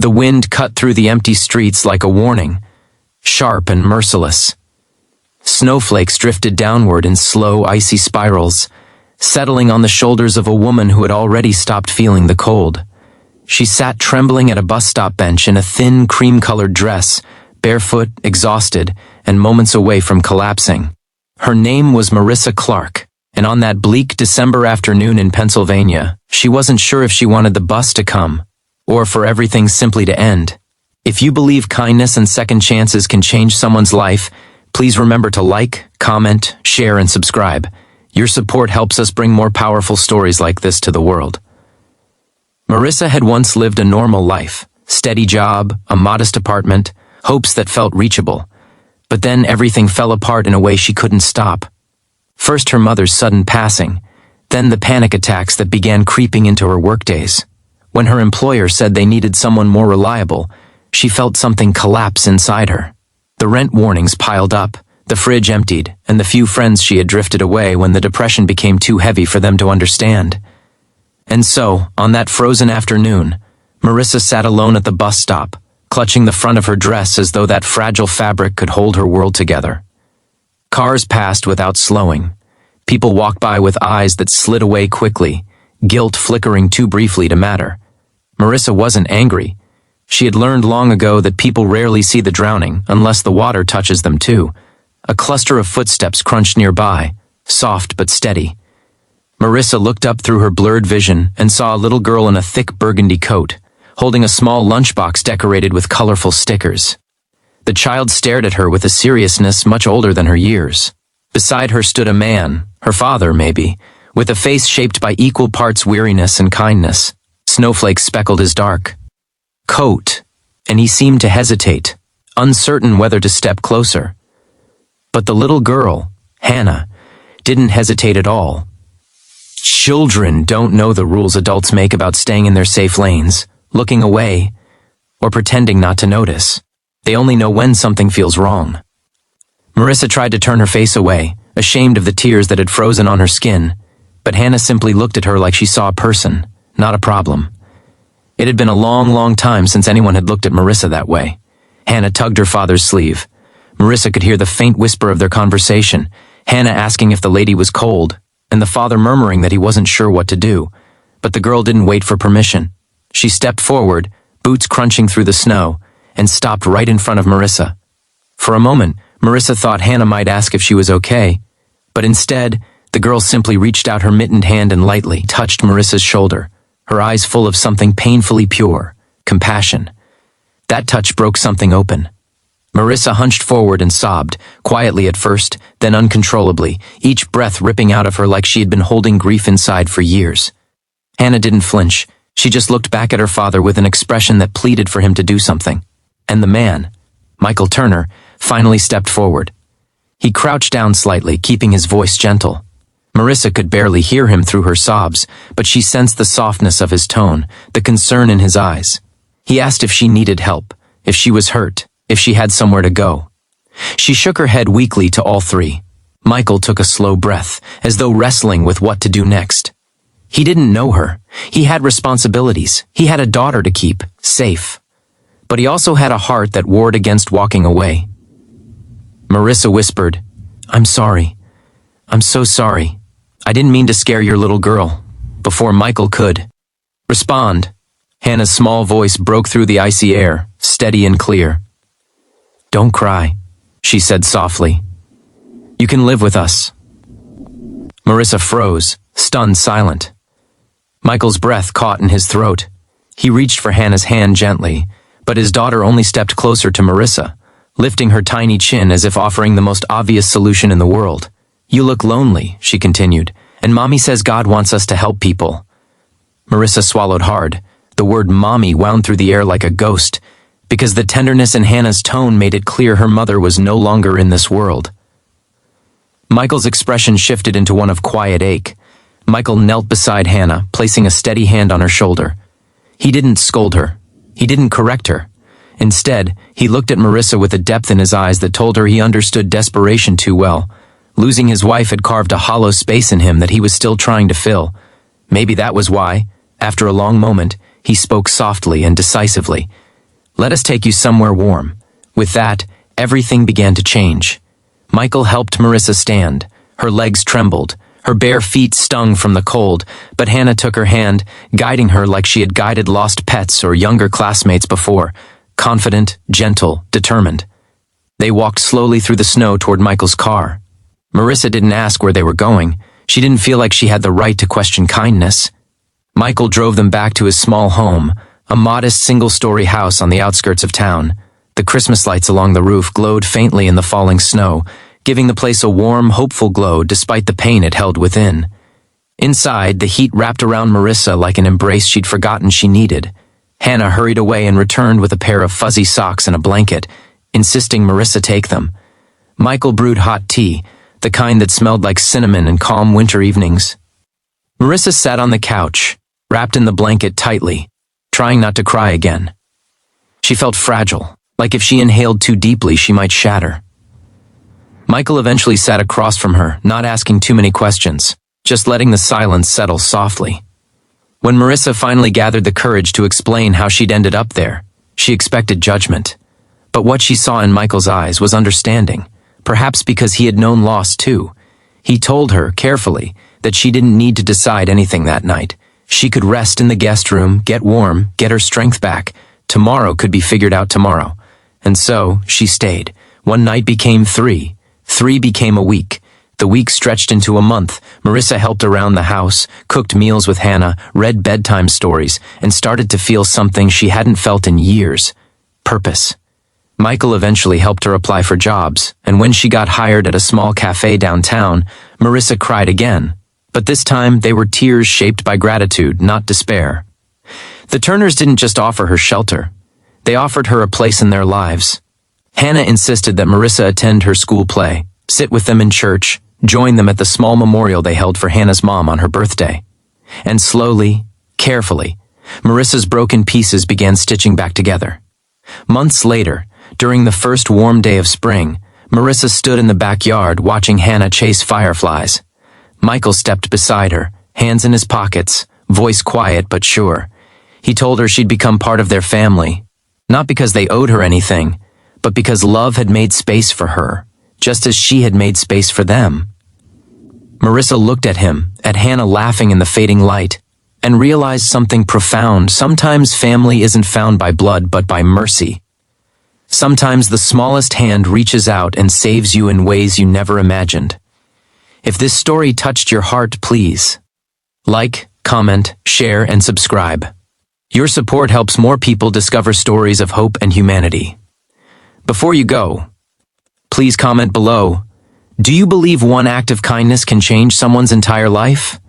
The wind cut through the empty streets like a warning, sharp and merciless. Snowflakes drifted downward in slow, icy spirals, settling on the shoulders of a woman who had already stopped feeling the cold. She sat trembling at a bus stop bench in a thin, cream-colored dress, barefoot, exhausted, and moments away from collapsing. Her name was Marissa Clark, and on that bleak December afternoon in Pennsylvania, she wasn't sure if she wanted the bus to come, or for everything simply to end. If you believe kindness and second chances can change someone's life, please remember to like, comment, share, and subscribe. Your support helps us bring more powerful stories like this to the world. Marissa had once lived a normal life, steady job, a modest apartment, hopes that felt reachable. But then everything fell apart in a way she couldn't stop. First her mother's sudden passing, then the panic attacks that began creeping into her workdays. When her employer said they needed someone more reliable, she felt something collapse inside her. The rent warnings piled up, the fridge emptied, and the few friends she had drifted away when the depression became too heavy for them to understand. And so, on that frozen afternoon, Marissa sat alone at the bus stop, clutching the front of her dress as though that fragile fabric could hold her world together. Cars passed without slowing. People walked by with eyes that slid away quickly, guilt flickering too briefly to matter. Marissa wasn't angry. She had learned long ago that people rarely see the drowning unless the water touches them too. A cluster of footsteps crunched nearby, soft but steady. Marissa looked up through her blurred vision and saw a little girl in a thick burgundy coat, holding a small lunchbox decorated with colorful stickers. The child stared at her with a seriousness much older than her years. Beside her stood a man, her father maybe, with a face shaped by equal parts weariness and kindness. Snowflakes speckled his dark coat, and he seemed to hesitate, uncertain whether to step closer. But the little girl, Hannah, didn't hesitate at all. Children don't know the rules adults make about staying in their safe lanes, looking away, or pretending not to notice. They only know when something feels wrong. Marissa tried to turn her face away, ashamed of the tears that had frozen on her skin, but Hannah simply looked at her like she saw a person, not a problem. It had been a long, long time since anyone had looked at Marissa that way. Hannah tugged her father's sleeve. Marissa could hear the faint whisper of their conversation, Hannah asking if the lady was cold, and the father murmuring that he wasn't sure what to do. But the girl didn't wait for permission. She stepped forward, boots crunching through the snow, and stopped right in front of Marissa. For a moment, Marissa thought Hannah might ask if she was okay, but instead, the girl simply reached out her mittened hand and lightly touched Marissa's shoulder, her eyes full of something painfully pure, compassion. That touch broke something open. Marissa hunched forward and sobbed, quietly at first, then uncontrollably, each breath ripping out of her like she had been holding grief inside for years. Hannah didn't flinch. She just looked back at her father with an expression that pleaded for him to do something. And the man, Michael Turner, finally stepped forward. He crouched down slightly, keeping his voice gentle. Marissa could barely hear him through her sobs, but she sensed the softness of his tone, the concern in his eyes. He asked if she needed help, if she was hurt, if she had somewhere to go. She shook her head weakly to all three. Michael took a slow breath, as though wrestling with what to do next. He didn't know her. He had responsibilities. He had a daughter to keep, safe. But he also had a heart that warred against walking away. Marissa whispered, "I'm sorry. I'm so sorry. I didn't mean to scare your little girl," before Michael could respond. Hannah's small voice broke through the icy air, steady and clear. "Don't cry," she said softly. "You can live with us." Marissa froze, stunned silent. Michael's breath caught in his throat. He reached for Hannah's hand gently, but his daughter only stepped closer to Marissa, lifting her tiny chin as if offering the most obvious solution in the world. "You look lonely," she continued, "and Mommy says God wants us to help people." Marissa swallowed hard. The word mommy wound through the air like a ghost, because the tenderness in Hannah's tone made it clear her mother was no longer in this world. Michael's expression shifted into one of quiet ache. Michael knelt beside Hannah, placing a steady hand on her shoulder. He didn't scold her. He didn't correct her. Instead, he looked at Marissa with a depth in his eyes that told her he understood desperation too well. Losing his wife had carved a hollow space in him that he was still trying to fill. Maybe that was why, after a long moment, he spoke softly and decisively. Let us take you somewhere warm." With that, everything began to change. Michael helped Marissa stand. Her legs trembled. Her bare feet stung from the cold, but Hannah took her hand, guiding her like she had guided lost pets or younger classmates before, confident, gentle, determined. They walked slowly through the snow toward Michael's car. Marissa didn't ask where they were going. She didn't feel like she had the right to question kindness. Michael drove them back to his small home, a modest single-story house on the outskirts of town. The Christmas lights along the roof glowed faintly in the falling snow, giving the place a warm, hopeful glow despite the pain it held within. Inside, the heat wrapped around Marissa like an embrace she'd forgotten she needed. Hannah hurried away and returned with a pair of fuzzy socks and a blanket, insisting Marissa take them. Michael brewed hot tea, the kind that smelled like cinnamon in calm winter evenings. Marissa sat on the couch, wrapped in the blanket tightly, trying not to cry again. She felt fragile, like if she inhaled too deeply she might shatter. Michael eventually sat across from her, not asking too many questions, just letting the silence settle softly. When Marissa finally gathered the courage to explain how she'd ended up there, she expected judgment. But what she saw in Michael's eyes was understanding, perhaps because he had known loss too. He told her, carefully, that she didn't need to decide anything that night. She could rest in the guest room, get warm, get her strength back. Tomorrow could be figured out tomorrow. And so, she stayed. One night became 3. 3 became a week. The week stretched into a month. Marissa helped around the house, cooked meals with Hannah, read bedtime stories, and started to feel something she hadn't felt in years: purpose. Michael eventually helped her apply for jobs, and when she got hired at a small cafe downtown, Marissa cried again. But this time, they were tears shaped by gratitude, not despair. The Turners didn't just offer her shelter. They offered her a place in their lives. Hannah insisted that Marissa attend her school play, sit with them in church, join them at the small memorial they held for Hannah's mom on her birthday. And slowly, carefully, Marissa's broken pieces began stitching back together. Months later, during the first warm day of spring, Marissa stood in the backyard watching Hannah chase fireflies. Michael stepped beside her, hands in his pockets, voice quiet but sure. He told her she'd become part of their family, not because they owed her anything, but because love had made space for her, just as she had made space for them. Marissa looked at him, at Hannah laughing in the fading light, and realized something profound. Sometimes family isn't found by blood but by mercy. Sometimes the smallest hand reaches out and saves you in ways you never imagined. If this story touched your heart, please like, comment, share, and subscribe. Your support helps more people discover stories of hope and humanity. Before you go, please comment below. Do you believe one act of kindness can change someone's entire life?